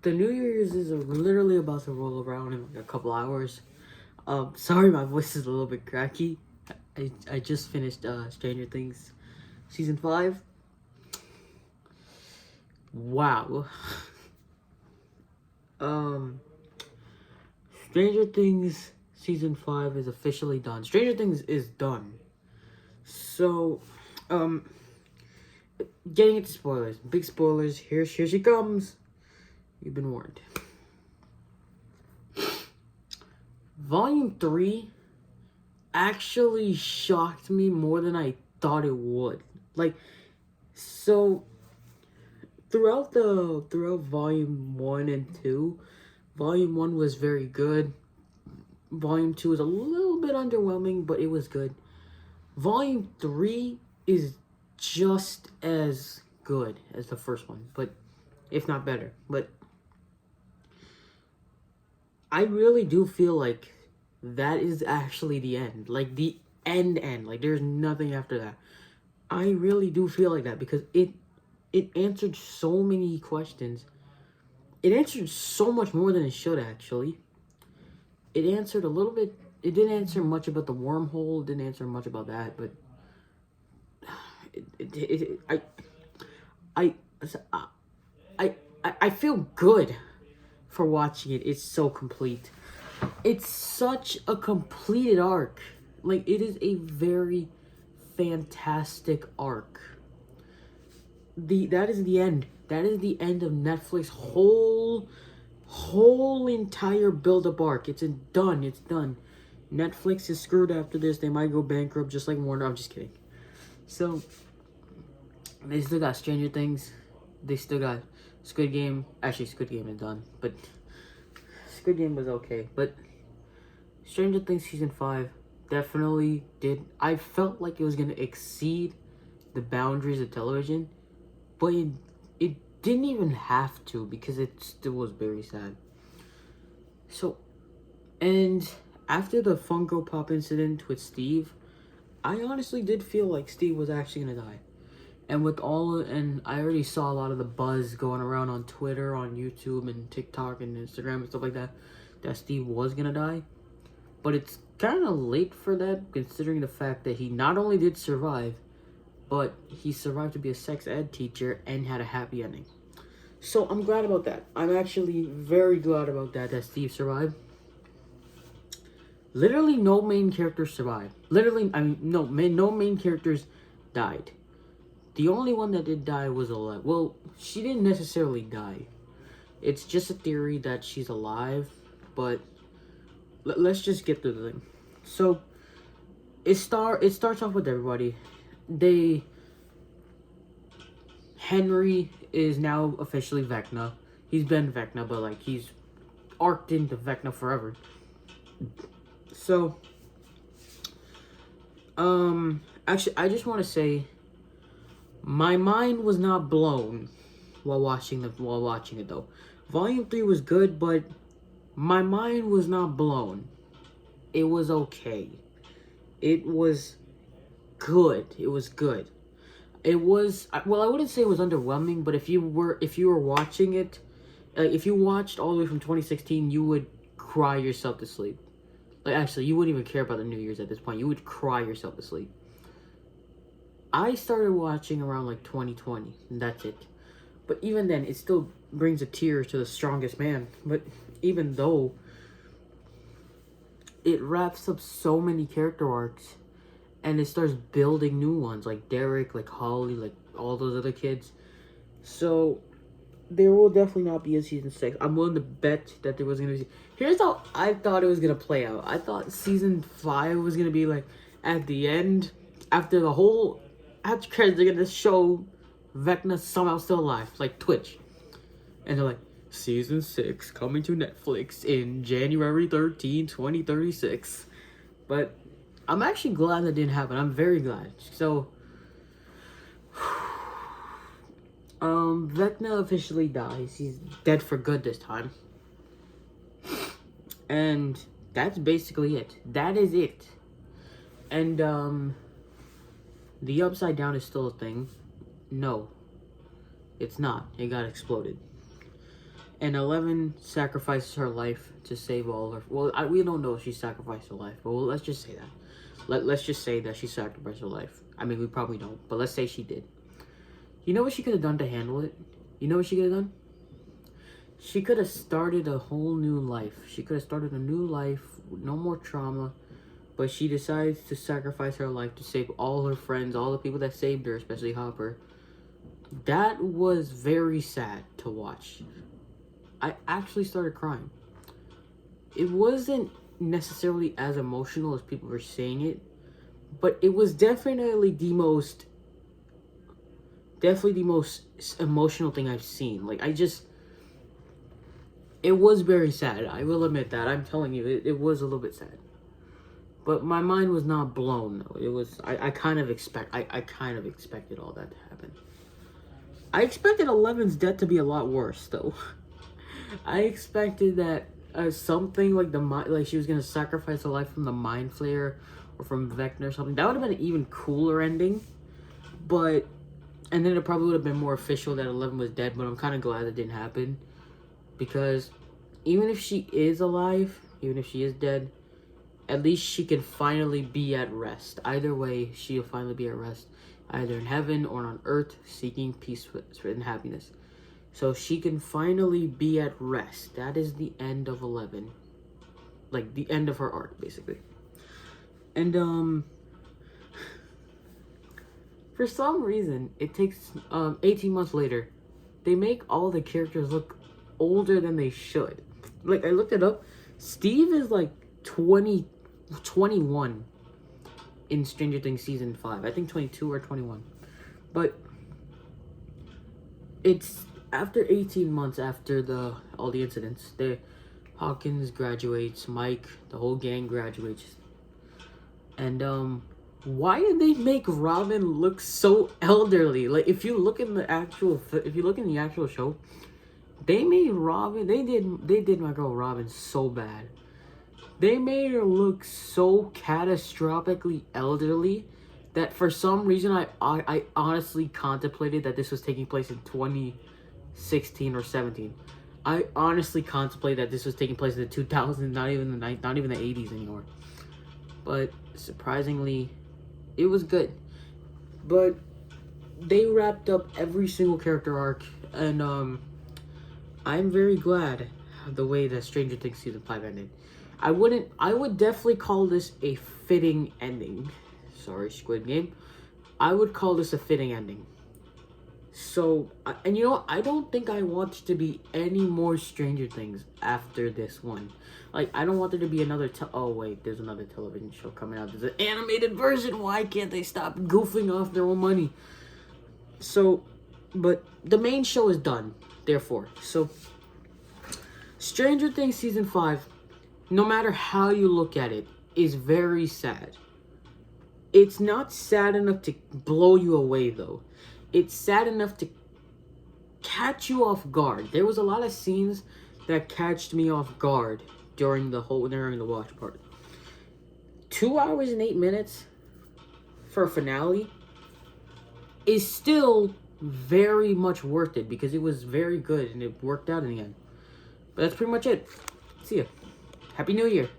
the New Year's is literally about to roll around in like a couple hours. Sorry, my voice is a little bit cracky. I just finished Stranger Things season 5. Wow. um, Stranger Things season 5 is officially done. Stranger Things is done. So, getting into spoilers, big spoilers. Here she comes. You've been warned. Volume 3 actually shocked me more than I thought it would. Like, so throughout volume 1 and 2, volume 1 was very good. Volume 2 was a little bit underwhelming, but it was good. Volume 3 is just as good as the first one, but if not better. But I really do feel like that is actually the end. Like the end. Like there's nothing after that. I really do feel like that because it answered so many questions. It answered so much more than it should actually. It answered a little bit. It didn't answer much about the wormhole. It didn't answer much about that, but I feel good for watching it. It's so complete. It's such a completed arc. Like, it is a very fantastic arc. That is the end. That is the end of Netflix whole entire build-up arc. It's done. It's done. Netflix is screwed after this. They might go bankrupt just like Warner. I'm just kidding. So, they still got Stranger Things. They still got Squid Game. Actually, Squid Game is done. But Squid Game was okay. But Stranger Things Season 5 definitely did. I felt like it was going to exceed the boundaries of television. But it didn't even have to because it still was very sad. So, and after the Funko Pop incident with Steve, I honestly did feel like Steve was actually going to die. And I already saw a lot of the buzz going around on Twitter, on YouTube, and TikTok, and Instagram, and stuff like that, that Steve was gonna die. But it's kind of late for that, considering the fact that he not only did survive, but he survived to be a sex ed teacher and had a happy ending. So I'm glad about that. I'm actually very glad about that Steve survived. Literally no main characters survived. No main characters died. The only one that did die was alive. Well, she didn't necessarily die. It's just a theory that she's alive, but let's just get through the thing. So, it starts off with everybody. Henry is now officially Vecna. He's been Vecna, but like he's arced into Vecna forever. So, actually, I just want to say, my mind was not blown while watching it though. Volume 3 was good, but my mind was not blown. It was okay. It was good. It was good. It was, well, I wouldn't say it was underwhelming, but if you were watching it, if you watched all the way from 2016, you would cry yourself to sleep. Like, actually, you wouldn't even care about the New Year's at this point. You would cry yourself to sleep. I started watching around like 2020, and that's it. But even then, it still brings a tear to the strongest man. But even though it wraps up so many character arcs, and it starts building new ones, like Derek, like Holly, like all those other kids. So, there will definitely not be a season 6. I'm willing to bet that there was going to be... Here's how I thought it was going to play out. I thought season 5 was going to be like, at the end, after credits, they're going to show Vecna somehow still alive, like Twitch. And they're like, season 6 coming to Netflix in January 13, 2036. But I'm actually glad that didn't happen. I'm very glad. So, Vecna officially dies. He's dead for good this time. And that's basically it. That is it. And, the Upside Down is still a thing. No, it's not. It got exploded. And 11 sacrifices her life to save all her... Well, we don't know if she sacrificed her life, but let's just say that. Let's just say that she sacrificed her life. I mean, we probably don't, but let's say she did. You know what she could have done to handle it? You know what she could have done? She could have started a whole new life. She could have started a new life, no more trauma. But she decides to sacrifice her life to save all her friends, all the people that saved her, especially Hopper. That was very sad to watch. I actually started crying. It wasn't necessarily as emotional as people were saying it, but it was definitely the most emotional thing I've seen. Like, it was very sad. I will admit that. I'm telling you, it was a little bit sad. But my mind was not blown, though. It was, I kind of expected all that to happen. I expected 11's death to be a lot worse, though. I expected that something like she was gonna sacrifice her life from the Mind Flayer or from Vecna or something. That would have been an even cooler ending. But, and then it probably would have been more official that 11 was dead, but I'm kind of glad that didn't happen. Because even if she is alive, even if she is dead, at least she can finally be at rest. Either way, she'll finally be at rest. Either in heaven or on earth, seeking peace and happiness. So she can finally be at rest. That is the end of 11. Like, the end of her arc, basically. And, for some reason, it takes, 18 months later, they make all the characters look older than they should. Like, I looked it up. Steve is, like, 21 in Stranger Things Season 5. I think 22 or 21. But it's after 18 months after all the incidents. Hawkins graduates, Mike, the whole gang graduates. And, why did they make Robin look so elderly? Like, if you look in the actual show, they made Robin, they did my girl Robin so bad. They made her look so catastrophically elderly that for some reason I honestly contemplated that this was taking place in 2016 or 17. I honestly contemplated that this was taking place in the 2000s, not even the 80s anymore. But surprisingly, it was good. But they wrapped up every single character arc, and I'm very glad the way that Stranger Things Season 5 ended. I would definitely call this a fitting ending. Sorry, Squid Game. I would call this a fitting ending. So, and you know what? I don't think I want to be any more Stranger Things after this one. Like, I don't want there to be another oh wait, there's another television show coming out. There's an animated version. Why can't they stop goofing off their own money? So, but the main show is done, therefore. So, Stranger Things Season 5, no matter how you look at it, is very sad. It's not sad enough to blow you away, though. It's sad enough to catch you off guard. There was a lot of scenes that catched me off guard during the watch part. 2 hours and 8 minutes for a finale is still very much worth it because it was very good and it worked out in the end. But that's pretty much it. See ya. Happy New Year.